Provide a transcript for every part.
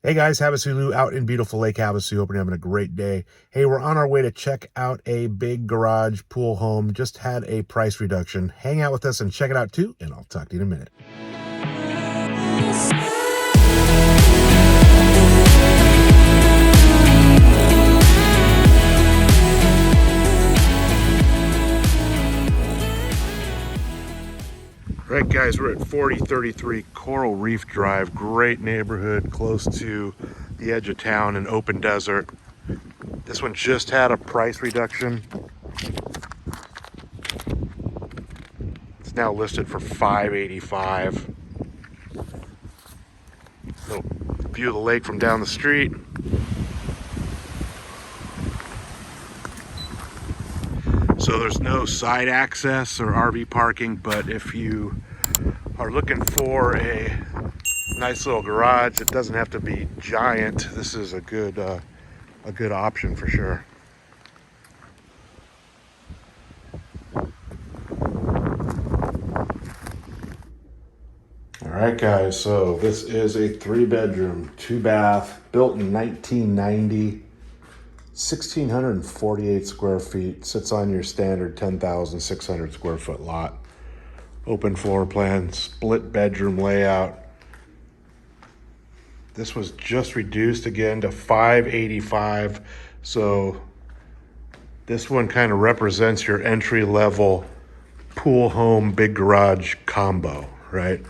Hey guys, HavasuLew out in beautiful Lake Havasu. Hoping you're having a great day. Hey, we're on our way to check out a big garage pool home. Just had a price reduction. Hang out with us and check it out too, and I'll talk to you in a minute. All right, guys, we're at 4033 Coral Reef Drive. Great neighborhood, close to the edge of town and open desert. This one just had a price reduction. It's now listed for $585. So, view of the lake from down the street. So there's no side access or RV parking, but if you are looking for a nice little garage, it doesn't have to be giant. This is a good option for sure. All right, guys, so this is a 3-bedroom, 2-bath, built in 1990, 1,648 square feet, sits on your standard 10,600 square foot lot. Open floor plan, split bedroom layout. This was just reduced again to $585. So this one kind of represents your entry level pool home, big garage combo, right?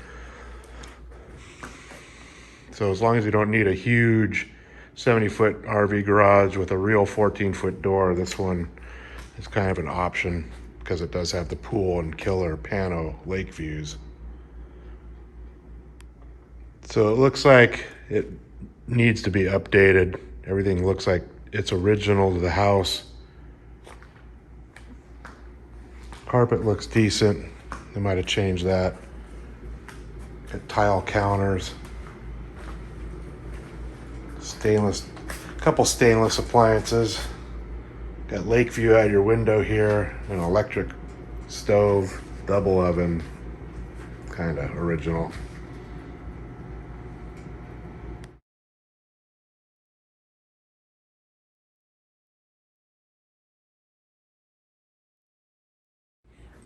So as long as you don't need a huge 70-foot RV garage with a real 14-foot door, this one is kind of an option because it does have the pool and killer pano lake views. So it looks like it needs to be updated. Everything looks like it's original to the house. Carpet looks decent. They might have changed that. Got tile counters. Couple stainless appliances. Got lake view out your window here. An electric stove, double oven. Kind of original.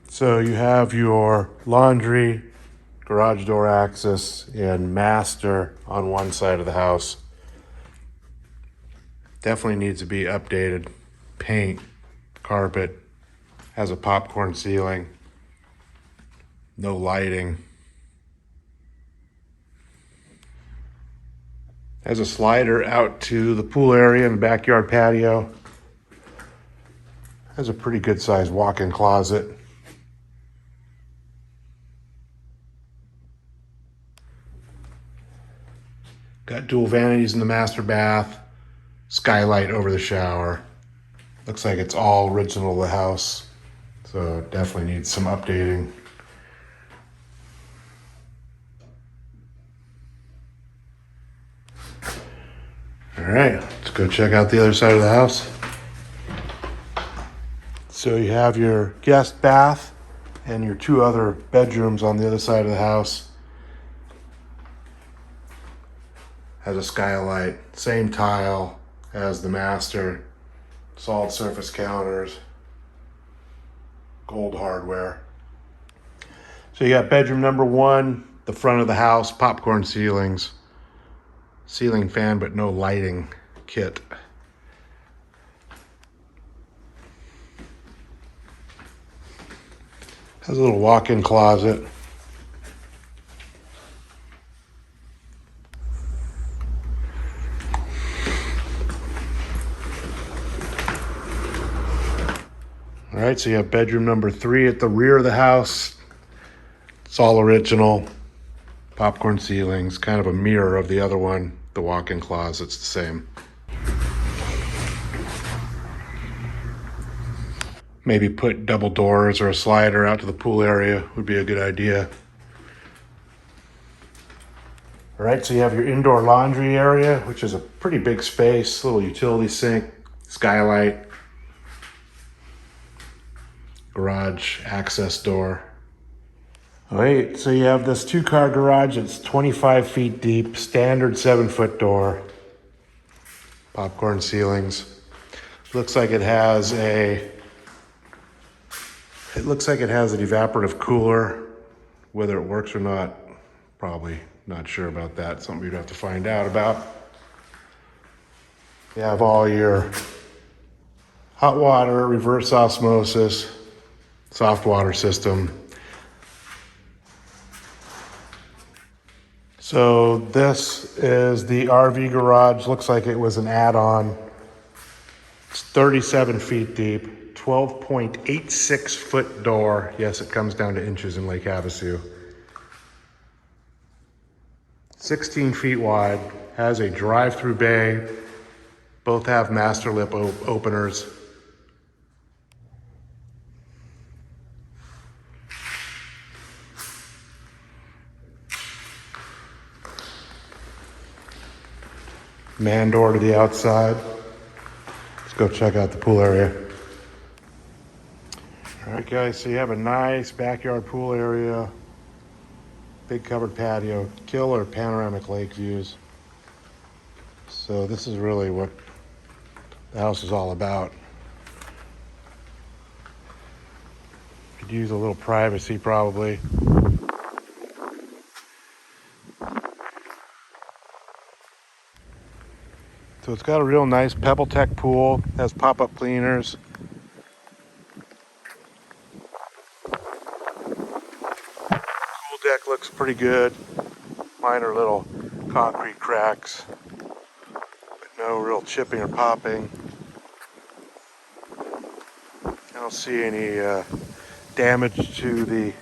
So you have your laundry, garage door access, and master on one side of the house. Definitely needs to be updated. Paint, carpet, has a popcorn ceiling, no lighting. Has a slider out to the pool area and backyard patio. Has a pretty good sized walk-in closet. Got dual vanities in the master bath, skylight over the shower. Looks like it's all original to the house, so definitely needs some updating. All right, let's go check out the other side of the house. So you have your guest bath and your 2 other bedrooms on the other side of the house. Has a skylight, same tile as the master, solid surface counters, gold hardware. So you got bedroom number 1, the front of the house, popcorn ceilings, ceiling fan but no lighting kit. Has a little walk-in closet. All right, so you have bedroom number 3 at the rear of the house. It's all original. Popcorn ceilings, kind of a mirror of the other one. The walk-in closet's the same. Maybe put double doors or a slider out to the pool area would be a good idea. All right, so you have your indoor laundry area, which is a pretty big space, little utility sink, skylight, garage access door. Wait, so you have this 2-car garage. It's 25 feet deep, standard 7-foot door, popcorn ceilings. Looks like it has an evaporative cooler. Whether it works or not, probably not sure about that. Something you'd have to find out about. You have all your hot water, reverse osmosis, soft water system. So this is the RV garage. Looks like it was an add-on. It's 37 feet deep, 12.86 foot door. Yes, it comes down to inches in Lake Havasu. 16 feet wide, has a drive-through bay. Both have master lip openers. Man door to the outside. Let's go check out the pool area. All right, guys, so you have a nice backyard pool area, big covered patio, killer panoramic lake views. So this is really what the house is all about. Could use a little privacy probably. So it's got a real nice pebble-tec pool, has pop-up cleaners. Pool deck looks pretty good. Minor little concrete cracks, but no real chipping or popping. I don't see any damage to the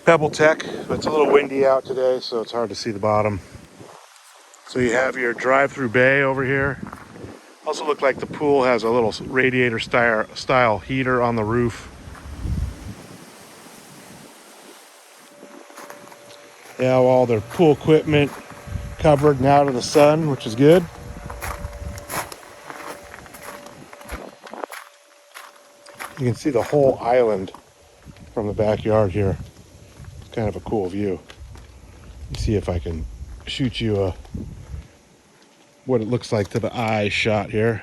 pebble-tec, but it's a little windy out today, so it's hard to see the bottom. So you have your drive-through bay over here. Also look like the pool has a little radiator style heater on the roof. They have all their pool equipment covered and out of the sun, which is good. You can see the whole island from the backyard here. It's kind of a cool view. Let me see if I can shoot you what it looks like to the eye shot here.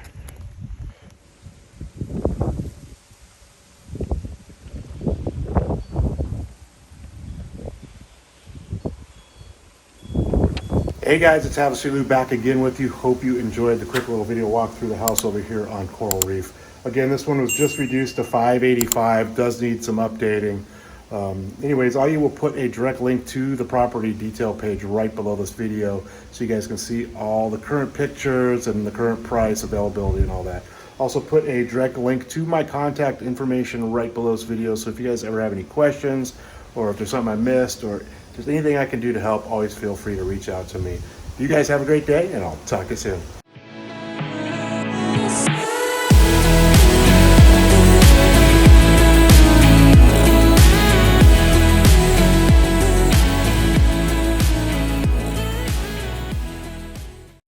Hey guys, it's HavasuLew back again with you. Hope you enjoyed the quick little video walk through the house over here on Coral Reef. Again, this one was just reduced to $585, does need some updating. Anyways, all you will put a direct link to the property detail page right below this video so you guys can see all the current pictures and the current price, availability, and all that. Also put a direct link to my contact information right below this video, so if you guys ever have any questions or if there's something I missed or if there's anything I can do to help, always feel free to reach out to me. You guys have a great day, and I'll talk to you soon.